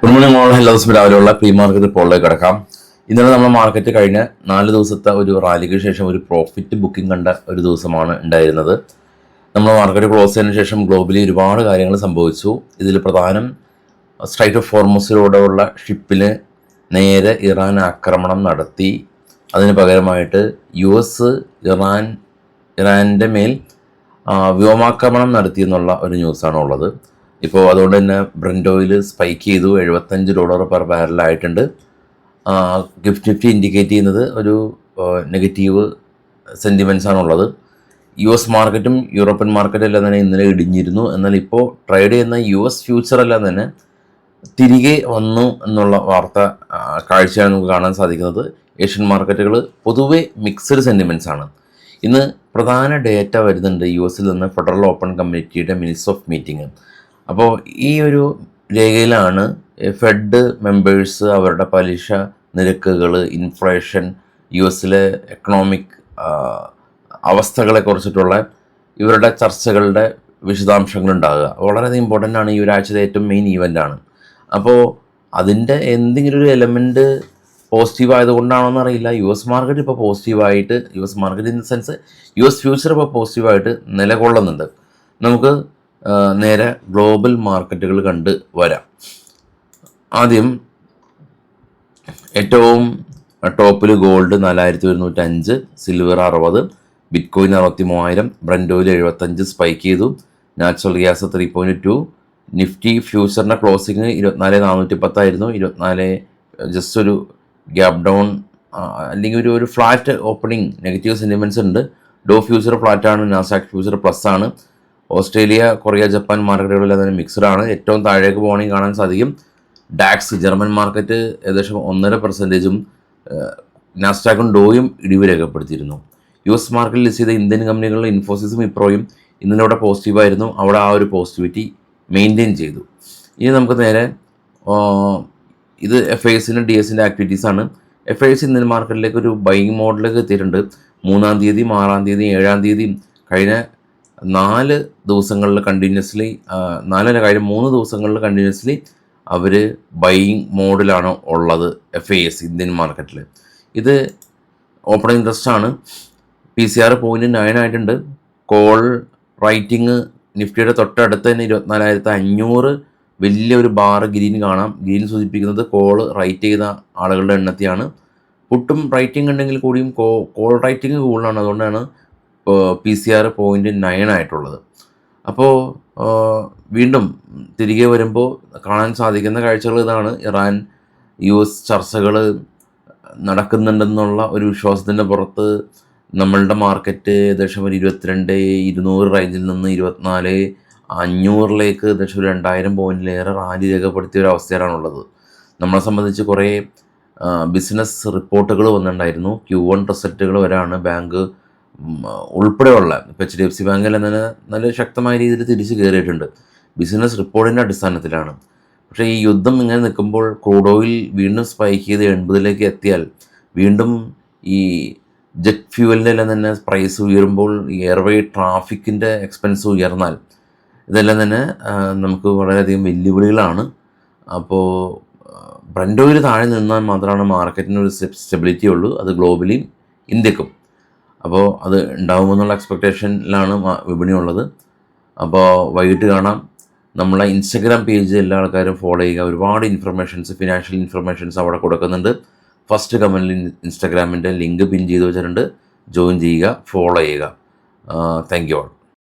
Good morning all. എല്ലാ ദിവസവും രാവിലെയുള്ള പ്രീ മാർക്കറ്റ് റിപ്പോർട്ടിലേക്ക് കിടക്കാം. ഇന്നലെ നമ്മൾ മാർക്കറ്റ് കഴിഞ്ഞ 4 ദിവസത്തെ ഒരു റാലിക്ക് ശേഷം ഒരു പ്രോഫിറ്റ് ബുക്കിംഗ് കണ്ട ഒരു ദിവസമാണ് ഉണ്ടായിരുന്നത്. നമ്മൾ മാർക്കറ്റ് ക്ലോസ് ചെയ്തതിനു ശേഷം ഗ്ലോബലി ഒരുപാട് കാര്യങ്ങൾ സംഭവിച്ചു. ഇതിൽ പ്രധാനം സ്ട്രൈറ്റ് ഓഫ് ഹോർമുസിലൂടെയുള്ള ഷിപ്പിന് നേരെ ഇറാൻ ആക്രമണം നടത്തി. അതിന് പകരമായിട്ട് US ഇറാൻ്റെ മേൽ വ്യോമാക്രമണം നടത്തിയെന്നുള്ള ഒരു ന്യൂസാണ് ഉള്ളത്. ഇപ്പോൾ അതുകൊണ്ട് തന്നെ ബ്രന്റ് ഓയിൽ സ്പൈക്ക് ചെയ്തു, $75 പെർ ബാരലായിട്ടുണ്ട്. നിഫ്റ്റി ഇൻഡിക്കേറ്റ് ചെയ്യുന്നത് ഒരു നെഗറ്റീവ് സെൻറ്റിമെൻറ്റ്സ് ആണുള്ളത്. US മാർക്കറ്റും യൂറോപ്യൻ മാർക്കറ്റും എല്ലാം തന്നെ ഇന്നലെ ഇടിഞ്ഞിരുന്നു. എന്നാൽ ഇപ്പോൾ ട്രേഡ് ചെയ്യുന്ന US ഫ്യൂച്ചർ എല്ലാം തന്നെ തിരികെ വന്നു എന്നുള്ള വാർത്ത കാഴ്ചയാണ് നമുക്ക് കാണാൻ സാധിക്കുന്നത്. ഏഷ്യൻ മാർക്കറ്റുകൾ പൊതുവെ മിക്സഡ് സെൻറ്റിമെൻറ്റ്സ് ആണ്. ഇന്ന് പ്രധാന ഡേറ്റ വരുന്നുണ്ട് US നിന്ന് ഫെഡറൽ ഓപ്പൺ കമ്മിറ്റിയുടെ മിനിറ്റ്സ് ഓഫ് മീറ്റിംഗ്. അപ്പോൾ ഈ ഒരു രേഖയിലാണ് ഫെഡ് മെമ്പേഴ്സ് അവരുടെ പലിശ നിരക്കുകൾ, ഇൻഫ്ലേഷൻ, US എക്കണോമിക് അവസ്ഥകളെക്കുറിച്ചിട്ടുള്ള ഇവരുടെ ചർച്ചകളുടെ വിശദാംശങ്ങൾ ഉണ്ടാകുക. വളരെയധികം ഇമ്പോർട്ടൻ്റ് ആണ്. ഈ ഒരാഴ്ചത്തെ ഏറ്റവും മെയിൻ ഈവൻ്റാണ്. അപ്പോൾ അതിൻ്റെ എന്തെങ്കിലും ഒരു എലമെൻറ്റ് പോസിറ്റീവ് ആയതുകൊണ്ടാണോന്ന് അറിയില്ല, US മാർക്കറ്റ് ഇപ്പോൾ പോസിറ്റീവായിട്ട്, US market in the sense US future ഇപ്പോൾ പോസിറ്റീവായിട്ട് നിലകൊള്ളുന്നുണ്ട്. നമുക്ക് നേരെ ഗ്ലോബൽ മാർക്കറ്റുകൾ കണ്ട് വരാം. ആദ്യം ഏറ്റവും ടോപ്പിൽ gold 4105, silver 60, bitcoin 63,000, Brent oil 75 spike ചെയ്തു, നാച്ചുറൽ ഗ്യാസ് 3.2, നിഫ്റ്റി ഫ്യൂച്ചറിൻ്റെ ക്ലോസിങ് 24,410 ആയിരുന്നു. 24 ജസ്റ്റ് ഒരു ഗ്യാപ് ഡൗൺ അല്ലെങ്കിൽ ഒരു ഫ്ലാറ്റ് ഓപ്പണിംഗ്, നെഗറ്റീവ് സെൻറ്റിമെൻറ്റ്സ് ഉണ്ട്. ഡോ ഫ്യൂച്ചർ ഫ്ലാറ്റാണ്, നാസ്ഡാക്ക് ഫ്യൂച്ചർ പ്ലസ് ആണ്. ഓസ്ട്രേലിയ, കൊറിയ, ജപ്പാൻ മാർക്കറ്റുകളെല്ലാം തന്നെ മിക്സഡാണ്. ഏറ്റവും താഴേക്ക് പോകണമെങ്കിൽ കാണാൻ സാധിക്കും ഡാക്സ് ജർമ്മൻ മാർക്കറ്റ് ഏകദേശം 1.5%, നാസ്ഡാക്കും ഡോയും ഇടിവ് രേഖപ്പെടുത്തിയിരുന്നു. US മാർക്കറ്റിൽ ലിസ്റ്റ് ചെയ്ത ഇന്ത്യൻ കമ്പനികളിൽ ഇൻഫോസിസും ഇപ്രോയും ഇന്നലെ അവിടെ പോസിറ്റീവായിരുന്നു. അവിടെ ആ ഒരു പോസിറ്റിവിറ്റി മെയിൻറ്റെയിൻ ചെയ്തു. ഇനി നമുക്ക് നേരെ ഇത് FISൻ്റെ DSൻ്റെ ആക്ടിവിറ്റീസാണ്. FIS ഇന്ത്യൻ മാർക്കറ്റിലേക്ക് ഒരു ബൈയിങ് മോഡിലേക്ക് എത്തിയിട്ടുണ്ട്. 3-ാം തീയതി, 6-ാം തീയതി, 7-ാം തീയതി കഴിഞ്ഞ 4 ദിവസങ്ങളിൽ കണ്ടിന്യൂസ്ലി, 3 ദിവസങ്ങളിൽ കണ്ടിന്യൂസ്ലി അവർ ബൈയിങ് മോഡിലാണ് ഉള്ളത്. FIS ഇന്ത്യൻ മാർക്കറ്റിൽ ഇത് ഓപ്പൺ ഇൻട്രസ്റ്റ് ആണ്. PCR 0.9 ആയിട്ടുണ്ട്. കോൾ റൈറ്റിംഗ് നിഫ്റ്റിയുടെ തൊട്ടടുത്ത് തന്നെ 24,500 വലിയൊരു ബാറ് ഗ്രീൻ കാണാം. ഗ്രീൻ സൂചിപ്പിക്കുന്നത് കോൾ റൈറ്റ് ചെയ്ത ആളുകളുടെ എണ്ണത്തെയാണ്. പുട്ടും റൈറ്റിംഗ് ഉണ്ടെങ്കിൽ കൂടിയും കോൾ റൈറ്റിംഗ് കൂടുതലാണ്. അതുകൊണ്ടാണ് PCR 0.9 ആയിട്ടുള്ളത്. അപ്പോൾ വീണ്ടും തിരികെ വരുമ്പോൾ കാണാൻ സാധിക്കുന്ന കാഴ്ചകൾ ഇതാണ്. ഇറാൻ US ചർച്ചകൾ നടക്കുന്നുണ്ടെന്നുള്ള ഒരു വിശ്വാസത്തിൻ്റെ പുറത്ത് നമ്മളുടെ മാർക്കറ്റ് ഏകദേശം ഒരു 22,200 റേഞ്ചിൽ നിന്ന് 24,500 ഏകദേശം ഒരു 2,000 പോയിൻറ്റിലേറെ റാലി രേഖപ്പെടുത്തിയ ഒരു അവസ്ഥയിലാണുള്ളത്. നമ്മളെ സംബന്ധിച്ച് കുറേ ബിസിനസ് റിപ്പോർട്ടുകൾ വന്നിട്ടുണ്ടായിരുന്നു. Q1 റിസൾട്ടുകൾ വരാണ്. ബാങ്ക് ഉൾപ്പെടെയുള്ള ഇപ്പോൾ HDFC ബാങ്കെല്ലാം തന്നെ നല്ല ശക്തമായ രീതിയിൽ തിരിച്ച് കയറിയിട്ടുണ്ട്. ബിസിനസ് റിപ്പോർട്ടിൻ്റെ അടിസ്ഥാനത്തിലാണ്. പക്ഷേ ഈ യുദ്ധം ഇങ്ങനെ നിൽക്കുമ്പോൾ ക്രൂഡ് ഓയിൽ വീണ്ടും സ്പൈക്ക് ചെയ്ത് 80 എത്തിയാൽ, വീണ്ടും ഈ ജെറ്റ് ഫ്യൂവലിൻ്റെ എല്ലാം തന്നെ പ്രൈസ് ഉയരുമ്പോൾ, എയർവേ ട്രാഫിക്കിൻ്റെ എക്സ്പെൻസ് ഉയർന്നാൽ, ഇതെല്ലാം തന്നെ നമുക്ക് വളരെയധികം വെല്ലുവിളികളാണ്. അപ്പോൾ ബ്രന്റ് ഓയിൽ താഴെ നിന്നാൽ മാത്രമാണ് മാർക്കറ്റിനൊരു സ്റ്റെബിലിറ്റി ഉള്ളൂ. അത് ഗ്ലോബലിയും ഇന്ത്യക്കും. അപ്പോൾ അത് ഉണ്ടാകുമെന്നുള്ള എക്സ്പെക്റ്റേഷനിലാണ് വിപണിയുള്ളത്. അപ്പോൾ വൈകിട്ട് കാണാം. നമ്മളെ ഇൻസ്റ്റഗ്രാം പേജ് എല്ലാ ആൾക്കാരും ഫോളോ ചെയ്യുക. ഒരുപാട് ഇൻഫർമേഷൻസ്, ഫിനാൻഷ്യൽ ഇൻഫർമേഷൻസ് അവിടെ കൊടുക്കുന്നുണ്ട്. ഫസ്റ്റ് കമൻറ്റിൽ ഇൻസ്റ്റഗ്രാമിൻ്റെ ലിങ്ക് പിൻ ചെയ്ത് വെച്ചിട്ടുണ്ട്. ജോയിൻ ചെയ്യുക, ഫോളോ ചെയ്യുക. Thank you all.